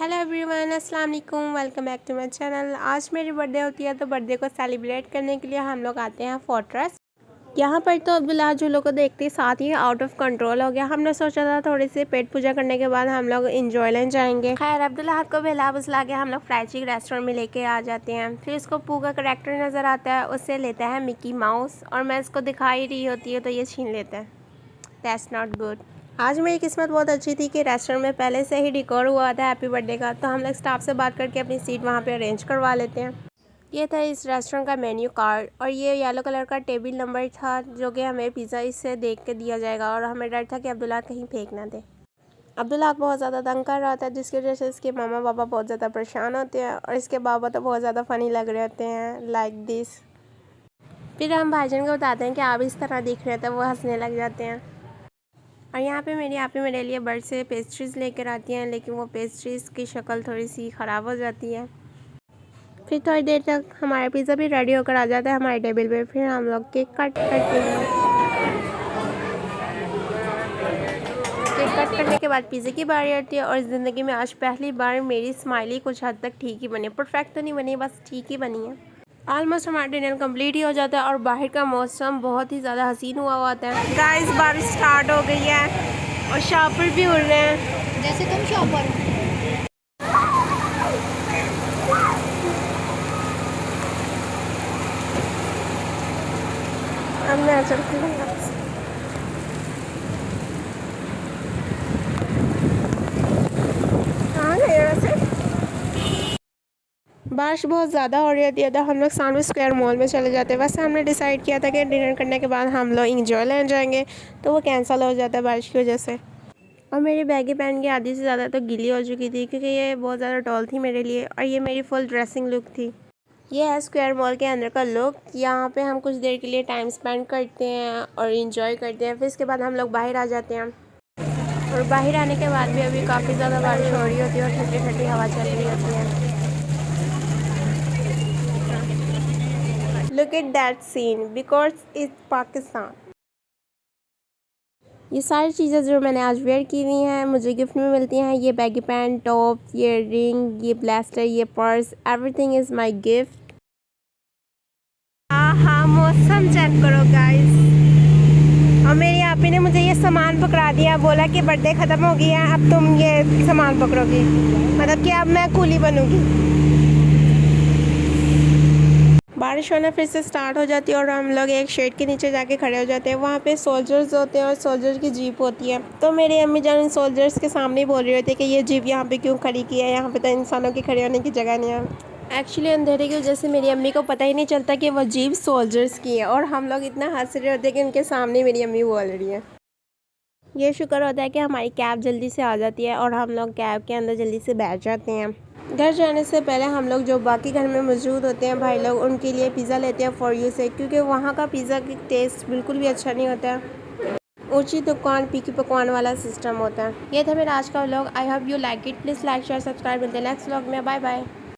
Hello everyone, अस्सलाम वालेकुम, welcome back to my channel. आज मेरी बर्थडे होती है तो बर्थडे को सेलिब्रेट करने के लिए हम लोग आते हैं फोर्ट्रेस। यहाँ पर तो अब्दुल्ला झूलों को देखते ही साथ ही आउट ऑफ कंट्रोल हो गया। हमने सोचा था थोड़ी सी पेट पूजा करने के बाद हम लोग इंजॉय लैंड जाएंगे। खैर अब्दुल्ला को बहला बुसला के हम लोग फ्राइड चिक रेस्टोरेंट में लेके आ जाते हैं। फिर उसको पू का करेक्टर नज़र आता है, उससे लेता है मिकी माउस और मैं इसको दिखाई रही होती है तो ये छीन लेता है। That's not good. आज मेरी किस्मत बहुत अच्छी थी कि रेस्टोरेंट में पहले से ही डिकोर हुआ था हैप्पी बर्थडे का, तो हम लोग स्टाफ से बात करके अपनी सीट वहाँ पे अरेंज करवा लेते हैं। ये था इस रेस्टोरेंट का मेन्यू कार्ड और ये येलो कलर का टेबल नंबर था जो कि हमें पिज़्ज़ा इससे देख के दिया जाएगा और हमें डर था कि अब्दुल्ला कहीं फेंक ना दे। अब्दुल्ला बहुत ज़्यादा तंग कर रहा था जिसकी वजह से इसके मामा पापा बहुत ज़्यादा परेशान होते हैं और इसके बाबा तो बहुत ज़्यादा फ़नी लग रहे होते हैं लाइक दिस। फिर हम भाईजान को बताते हैं कि आप इस तरह दिख रहे थे, वो हंसने लग जाते हैं। और यहाँ पे मेरी आप ही मेरे लिए बर्ड से पेस्ट्रीज़ लेकर आती हैं, लेकिन वो पेस्ट्रीज़ की शक्ल थोड़ी सी ख़राब हो जाती है। फिर थोड़ी देर तक हमारा पिज़्ज़ा भी रेडी होकर आ जाता है हमारे टेबल पे। फिर हम लोग केक कट करते हैं। केक कट करने के बाद पिज़्ज़ा की बारी आती है और ज़िंदगी में आज पहली बार मेरी स्माइली कुछ हद तक ठीक ही बनी है। परफेक्ट तो नहीं बनी, बस ठीक ही बनी है। ऑलमोस्ट हमारा डिनर कंप्लीट ही हो जाता है और बाहर का मौसम बहुत ही ज़्यादा हसीन हुआ होता है। गाइस बारिश स्टार्ट हो गई है और शॉपर भी उड़ रहे हैं जैसे तुम शॉपर हो। अब मैं चलती हूँ। कहाँ गए वैसे? बारिश बहुत ज़्यादा हो रही होती है तो हम लोग सामने स्क्वायर मॉल में चले जाते हैं। वैसे हमने डिसाइड किया था कि डिनर करने के बाद हम लोग इंजॉय लैंड जाएंगे, तो वो कैंसिल हो जाता है बारिश की वजह से। और मेरी बैगी पहन की आधी से ज़्यादा तो गीली हो चुकी थी क्योंकि ये बहुत ज़्यादा टॉल थी मेरे लिए और ये मेरी फुल ड्रेसिंग लुक थी। ये है स्क्वायर मॉल के अंदर का लुक। यहाँ पे हम कुछ देर के लिए टाइम स्पेंड करते हैं और इंजॉय करते हैं। फिर इसके बाद हम लोग बाहर आ जाते हैं और बाहर आने के बाद भी अभी काफ़ी ज़्यादा बारिश हो रही होती है और ठंडी ठंडी हवा चल रही होती है। Look at that scene because it's Pakistan. ये सारी चीज़ें जो मैंने आज वेयर की हुई हैं मुझे गिफ्ट में मिलती हैं। ये बैगी पैंट, टॉप, ये रिंग, ये ब्लास्टर, ये purse, everything is my gift. हाँ मौसम चेक करो गाइस। और मेरी आपी ने मुझे ये सामान पकड़ा दिया, बोला कि बर्थडे ख़त्म हो गया है, अब तुम ये सामान पकड़ोगी, मतलब कि अब मैं कूली बनूँगी। बारिश होना फिर से स्टार्ट हो जाती है और हम लोग एक शेड के नीचे जाके खड़े हो जाते हैं। वहाँ पे सोल्जर्स होते हैं और सोल्जर की जीप होती है। तो मेरी अम्मी जान सोल्जर्स के सामने बोल रही होती है कि ये जीप यहाँ पे क्यों खड़ी की है, यहाँ पे तो इंसानों की खड़े होने की जगह नहीं है। एक्चुअली अंधेरे की वजह से मेरी अम्मी को पता ही नहीं चलता कि वो जीप सोल्जर्स की है और हम लोग इतना हंस रहे होते हैं कि उनके सामने मेरी अम्मी बोल रही है। ये शुक्र होता है कि हमारी कैब जल्दी से आ जाती है और हम लोग कैब के अंदर जल्दी से बैठ जाते हैं। घर जाने से पहले हम लोग जो बाकी घर में मौजूद होते हैं भाई लोग, उनके लिए पिज़्ज़ा लेते हैं फॉर यू से, क्योंकि वहाँ का पिज़्ज़ा की टेस्ट बिल्कुल भी अच्छा नहीं होता है। ऊंची दुकान पीकी पकवान वाला सिस्टम होता है। ये था मेरा आज का vlog. I hope you like it. Please like share subscribe. मिलते हैं नेक्स्ट व्लॉग में। Bye bye.